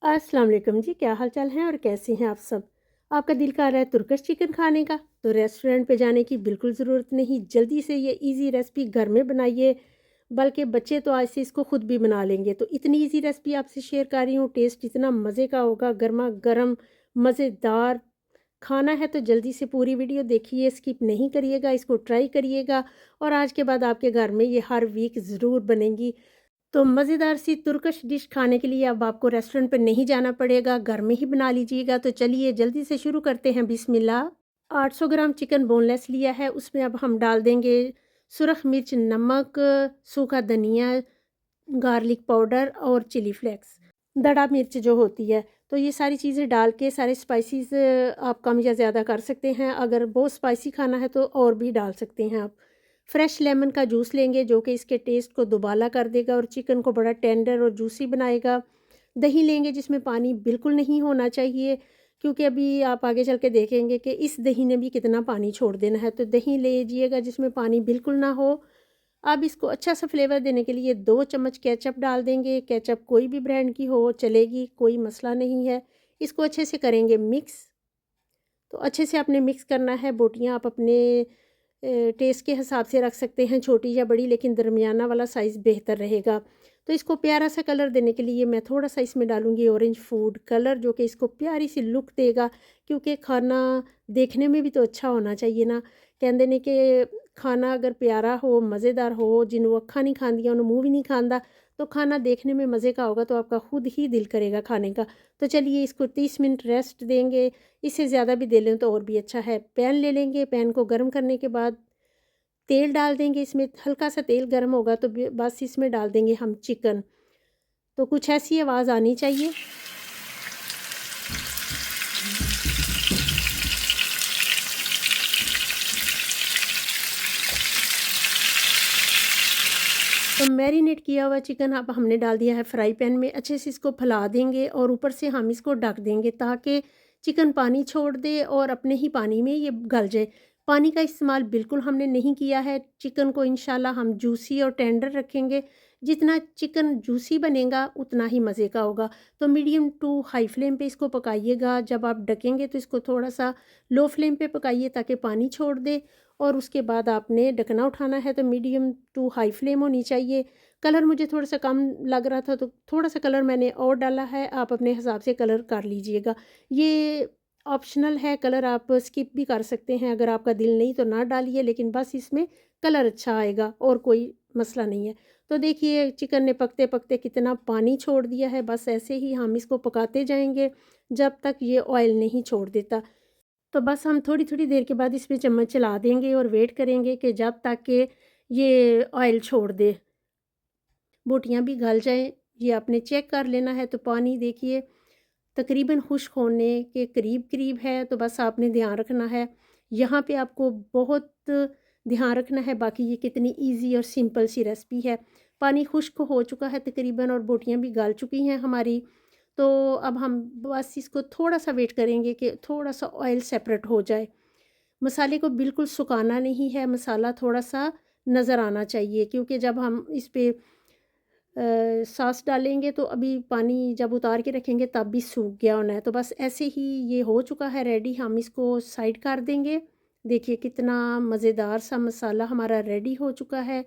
अस्सलाम वालेकुम जी, क्या हाल चाल है और कैसे हैं आप सब। आपका दिल कर रहा है तुर्किश चिकन खाने का, तो रेस्टोरेंट पे जाने की बिल्कुल ज़रूरत नहीं। जल्दी से ये इजी रेसिपी घर में बनाइए, बल्कि बच्चे तो आज से इसको खुद भी बना लेंगे। तो इतनी इजी रेसिपी आपसे शेयर कर रही हूँ, टेस्ट इतना मज़े का होगा, गर्मा गर्म मज़ेदार खाना है। तो जल्दी से पूरी वीडियो देखिए, स्किप नहीं करिएगा, इसको ट्राई करिएगा और आज के बाद आपके घर में ये हर वीक ज़रूर बनेंगी। तो मज़ेदार सी तुर्किश डिश खाने के लिए अब आपको रेस्टोरेंट पे नहीं जाना पड़ेगा, घर में ही बना लीजिएगा। तो चलिए जल्दी से शुरू करते हैं, बिस्मिल्लाह। 800 ग्राम चिकन बोनलेस लिया है, उसमें अब हम डाल देंगे सुरख मिर्च, नमक, सूखा धनिया, गार्लिक पाउडर और चिली फ्लेक्स, दड़ा मिर्च जो होती है। तो ये सारी चीज़ें डाल के सारे स्पाइसेस आप कम या ज़्यादा कर सकते हैं। अगर बहुत स्पाइसी खाना है तो और भी डाल सकते हैं आप। फ्रेश लेमन का जूस लेंगे जो कि इसके टेस्ट को दुबाला कर देगा और चिकन को बड़ा टेंडर और जूसी बनाएगा। दही लेंगे जिसमें पानी बिल्कुल नहीं होना चाहिए, क्योंकि अभी आप आगे चल के देखेंगे कि इस दही ने भी कितना पानी छोड़ देना है। तो दही लीजिएगा जिसमें पानी बिल्कुल ना हो। अब इसको अच्छा सा फ्लेवर देने के लिए 2 चम्मच केचप डाल देंगे। केचप कोई भी ब्रांड की हो चलेगी, कोई मसला नहीं है। इसको अच्छे से करेंगे मिक्स। तो अच्छे से आपने मिक्स करना है। बोटियाँ आप अपने टेस्ट के हिसाब से रख सकते हैं, छोटी या बड़ी, लेकिन दरमियाना वाला साइज़ बेहतर रहेगा। तो इसको प्यारा सा कलर देने के लिए मैं थोड़ा सा इसमें डालूँगी ऑरेंज फूड कलर, जो कि इसको प्यारी सी लुक देगा। क्योंकि खाना देखने में भी तो अच्छा होना चाहिए ना। कहते ने कि खाना अगर प्यारा हो, मज़ेदार हो, जिन्हों अक्खां नहीं खांदियां उन्हों मुँह भी नहीं खांदा, तो खाना देखने में मज़े का होगा तो आपका खुद ही दिल करेगा खाने का। तो चलिए इसको 30 मिनट रेस्ट देंगे। इससे ज़्यादा भी दे लें तो और भी अच्छा है। पैन ले लेंगे, पैन को गर्म करने के बाद तेल डाल देंगे। इसमें हल्का सा तेल गर्म होगा तो बस इसमें डाल देंगे हम चिकन। तो कुछ ऐसी आवाज़ आनी चाहिए। तो मैरिनेट किया हुआ चिकन अब हमने डाल दिया है फ्राई पैन में। अच्छे से इसको फैला देंगे और ऊपर से हम इसको ढक देंगे ताकि चिकन पानी छोड़ दे और अपने ही पानी में ये गल जाए। पानी का इस्तेमाल बिल्कुल हमने नहीं किया है। चिकन को इंशाल्लाह हम जूसी और टेंडर रखेंगे। जितना चिकन जूसी बनेगा उतना ही मज़े का होगा। तो मीडियम टू हाई फ्लेम पे इसको पकाइएगा। जब आप ढकेंगे तो इसको थोड़ा सा लो फ्लेम पे पकाइए ताकि पानी छोड़ दे। और उसके बाद आपने ढकना उठाना है तो मीडियम टू हाई फ्लेम होनी चाहिए। कलर मुझे थोड़ा सा कम लग रहा था तो थोड़ा सा कलर मैंने और डाला है, आप अपने हिसाब से कलर कर लीजिएगा। ये ऑप्शनल है, कलर आप स्किप भी कर सकते हैं, अगर आपका दिल नहीं तो ना डालिए, लेकिन बस इसमें कलर अच्छा आएगा और कोई मसला नहीं है। तो देखिए चिकन ने पकते पकते कितना पानी छोड़ दिया है। बस ऐसे ही हम इसको पकाते जाएंगे जब तक ये ऑयल नहीं छोड़ देता। तो बस हम थोड़ी-थोड़ी देर के बाद इसमें चम्मच चला देंगे और वेट करेंगे कि जब तक कि ये ऑयल छोड़ दे, बोटियाँ भी गल जाएँ। ये आपने चेक कर लेना है। तो पानी देखिए तकरीबन खुश्क होने के करीब-करीब है, तो बस आपने ध्यान रखना है। यहाँ पे आपको बहुत ध्यान रखना है, बाकी ये कितनी ईज़ी और सिंपल सी रेसिपी है। पानी खुश्क हो चुका है तकरीबन और बोटियाँ भी गल चुकी हैं हमारी। तो अब हम बस इसको थोड़ा-सा वेट करेंगे कि थोड़ा-सा ऑयल सेपरेट हो जाए। मसाले को बिल्कुल सुखाना नहीं है, मसाला थोड़ा-सा नज़र आना चाहिए, क्योंकि जब हम इस पे सॉस डालेंगे तो अभी पानी जब उतार के रखेंगे तब भी सूख गया होना है। तो बस ऐसे ही ये हो चुका है रेडी, हम इसको साइड कर देंगे। देखिए कितना मज़ेदार सा मसाला हमारा रेडी हो चुका है।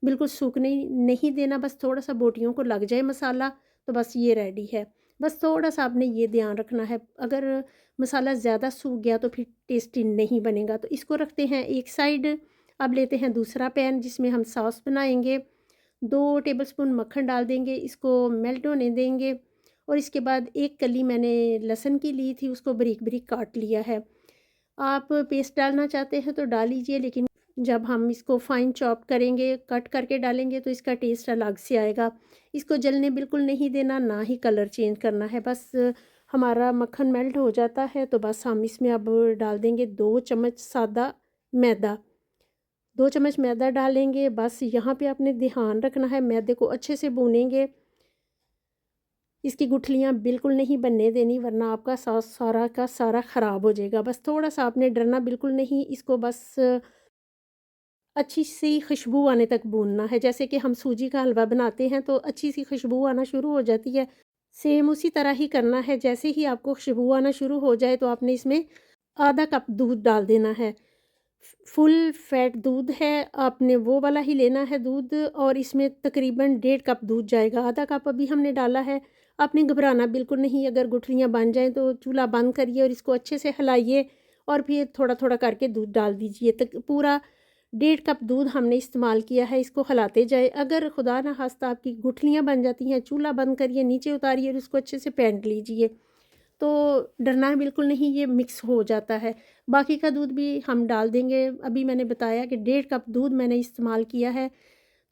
बिल्कुल सूखने नहीं देना, बस थोड़ा-सा बोटियों को लग जाए मसाला, तो बस ये रेडी है। बस थोड़ा-सा आपने ये ध्यान रखना है, अगर मसाला ज़्यादा सूख गया तो फिर टेस्टी नहीं बनेगा। तो इसको रखते हैं एक साइड। अब लेते हैं दूसरा पैन जिसमें हम सॉस बनाएँगे। 2 टेबलस्पून मक्खन डाल देंगे, इसको मेल्ट होने देंगे और इसके बाद एक कली मैंने लहसुन की ली थी, उसको बारीक-बारीक काट लिया है। आप पेस्ट डालना चाहते हैं तो डाल लीजिए, लेकिन जब हम इसको फाइन चॉप करेंगे, कट करके डालेंगे तो इसका टेस्ट अलग से आएगा। इसको जलने बिल्कुल नहीं देना, ना ही कलर चेंज करना है। बस हमारा मक्खन मेल्ट हो जाता है तो बस हम इसमें अब डाल देंगे 2 चम्मच सादा मैदा। 2 चम्मच मैदा डालेंगे। बस यहाँ पे आपने ध्यान रखना है, मैदे को अच्छे से भूनेंगे। इसकी गुठलियाँ बिल्कुल नहीं बनने देनी, वरना आपका सॉस सारा का सारा ख़राब हो जाएगा। बस थोड़ा-सा आपने डरना बिल्कुल नहीं, इसको बस अच्छी सी खुशबू आने तक भूनना है। जैसे कि हम सूजी का हलवा बनाते हैं तो अच्छी सी खुशबू आना शुरू हो जाती है, सेम उसी तरह ही करना है। जैसे ही आपको खुशबू आना शुरू हो जाए तो आपने इसमें आधा कप दूध डाल देना है। फुल फैट दूध है, आपने वो वाला ही लेना है दूध, और इसमें तकरीबन 1.5 कप दूध जाएगा। आधा कप अभी हमने डाला है। आपने घबराना बिल्कुल नहीं, अगर गुठलियाँ बन जाएँ तो चूल्हा बंद करिए और इसको अच्छे से हिलाइए और फिर थोड़ा-थोड़ा करके दूध डाल दीजिए। तक पूरा 1.5 कप दूध हमने इस्तेमाल किया है, इसको हिलाते जाएँ। अगर खुदा ना ख़ास्ता आपकी गुठलियाँ बन जाती हैं, चूल्हा बंद करिए, नीचे उतारिए और इसको अच्छे से फेंट लीजिए। तो डरना है बिल्कुल नहीं, ये मिक्स हो जाता है। बाकी का दूध भी हम डाल देंगे। अभी मैंने बताया कि 1.5 कप दूध मैंने इस्तेमाल किया है।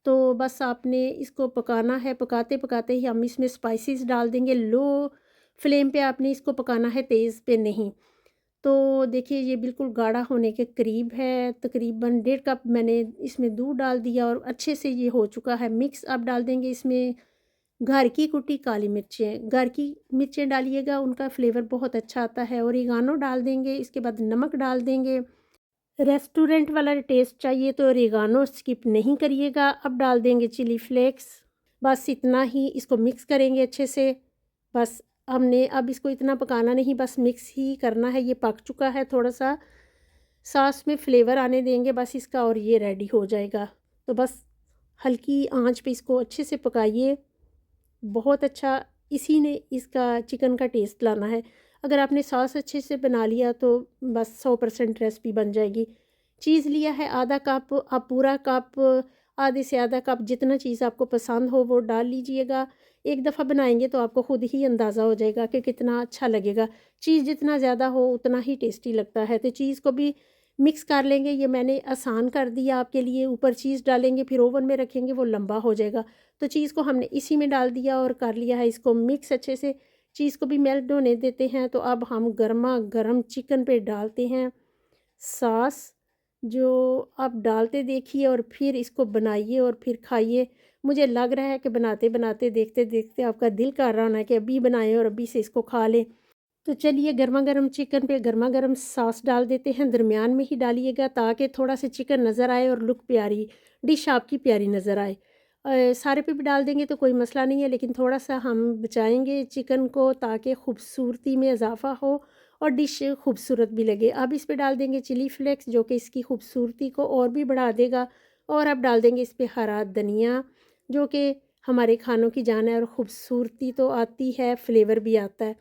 तो बस आपने इसको पकाना है, पकाते-पकाते ही हम इसमें स्पाइसेस डाल देंगे। लो फ्लेम पे आपने इसको पकाना है, तेज़ पे नहीं। तो देखिए ये बिल्कुल गाढ़ा होने के करीब है, तकरीबन 1.5 कप मैंने इसमें दूध डाल दिया और अच्छे से ये हो चुका है मिक्स। अब डाल देंगे इसमें घर की कुटी काली मिर्चें, घर की मिर्चें डालिएगा, उनका फ्लेवर बहुत अच्छा आता है। ओरिगानो डाल देंगे, इसके बाद नमक डाल देंगे। रेस्टोरेंट वाला टेस्ट चाहिए तो ओरिगानो स्किप नहीं करिएगा। अब डाल देंगे चिली फ्लेक्स। बस इतना ही, इसको मिक्स करेंगे अच्छे से। बस हमने अब इसको इतना पकाना नहीं, बस मिक्स ही करना है। ये पक चुका है, थोड़ा-सा सॉस में फ्लेवर आने देंगे बस इसका और ये रेडी हो जाएगा। तो बस हल्की आंच पे इसको अच्छे से पकाइए। बहुत अच्छा, इसी ने इसका चिकन का टेस्ट लाना है। अगर आपने सॉस अच्छे से बना लिया तो बस 100% रेसिपी बन जाएगी। चीज़ लिया है आधा कप, आप पूरा कप, आधे से आधा कप, जितना चीज़ आपको पसंद हो वो डाल लीजिएगा। एक दफ़ा बनाएंगे तो आपको खुद ही अंदाज़ा हो जाएगा कि कितना अच्छा लगेगा। चीज़ जितना ज़्यादा हो उतना ही टेस्टी लगता है। तो चीज़ को भी मिक्स कर लेंगे, ये मैंने आसान कर दिया आपके लिए। ऊपर चीज़ डालेंगे फिर ओवन में रखेंगे, वो लंबा हो जाएगा। तो चीज़ को हमने इसी में डाल दिया और कर लिया है इसको मिक्स अच्छे से। चीज़ को भी मेल्ट होने देते हैं। तो अब हम गरमा गरम चिकन पे डालते हैं सॉस, जो आप डालते देखिए और फिर इसको बनाइए और फिर खाइए। मुझे लग रहा है कि बनाते-बनाते, देखते-देखते आपका दिल कर रहा होना है कि अभी बनाएँ और अभी से इसको खा लें। तो चलिए गरमा गरम चिकन पे गरमा गरम सॉस डाल देते हैं। दरमियान में ही डालिएगा ताकि थोड़ा सा चिकन नज़र आए और लुक प्यारी, डिश आपकी प्यारी नज़र आए। सारे पे भी डाल देंगे तो कोई मसला नहीं है, लेकिन थोड़ा सा हम बचाएंगे चिकन को ताकि खूबसूरती में इजाफा हो और डिश खूबसूरत भी लगे। अब इस पे डाल देंगे चिली फ्लेक्स, जो कि इसकी खूबसूरती को और भी बढ़ा देगा। और अब डाल देंगे इस पे हरा धनिया, जो कि हमारे खानों की जान है और ख़ूबसूरती तो आती है, फ्लेवर भी आता है।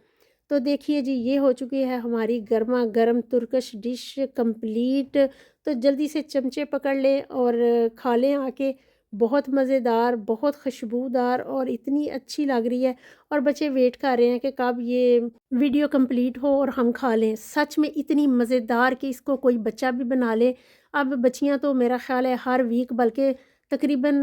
तो देखिए जी, ये हो चुकी है हमारी गर्मा गर्म तुर्किश डिश कंप्लीट। तो जल्दी से चमचे पकड़ लें और खा लें आके। बहुत मज़ेदार, बहुत खुशबूदार और इतनी अच्छी लग रही है। और बच्चे वेट कर रहे हैं कि कब ये वीडियो कंप्लीट हो और हम खा लें। सच में इतनी मज़ेदार कि इसको कोई बच्चा भी बना ले। अब बच्चियां तो मेरा ख़्याल है हर वीक, बल्कि तकरीबन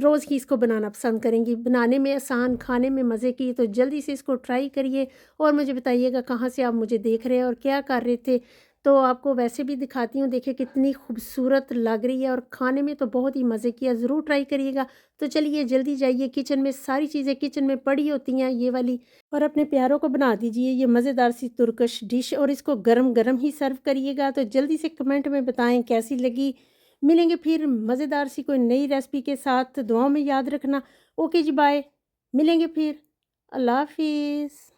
रोज़ ही इसको बनाना पसंद करेंगी। बनाने में आसान, खाने में मज़े की। तो जल्दी से इसको ट्राई करिए और मुझे बताइएगा कहाँ से आप मुझे देख रहे हैं और क्या कर रहे थे। तो आपको वैसे भी दिखाती हूँ, देखिए कितनी खूबसूरत लग रही है और खाने में तो बहुत ही मज़े की है। ज़रूर ट्राई करिएगा। तो चलिए जल्दी जाइए किचन में, सारी चीज़ें किचन में पड़ी होती हैं ये वाली, और अपने प्यारों को बना दीजिए ये मज़ेदार सी तुर्किश डिश और इसको गरम गरम ही सर्व करिएगा। तो जल्दी से कमेंट में बताएं कैसी लगी। मिलेंगे फिर मज़ेदार सी कोई नई रेसिपी के साथ। दुआओं में याद रखना। ओके जी, बाय। मिलेंगे फिर। अल्लाह हाफिज़।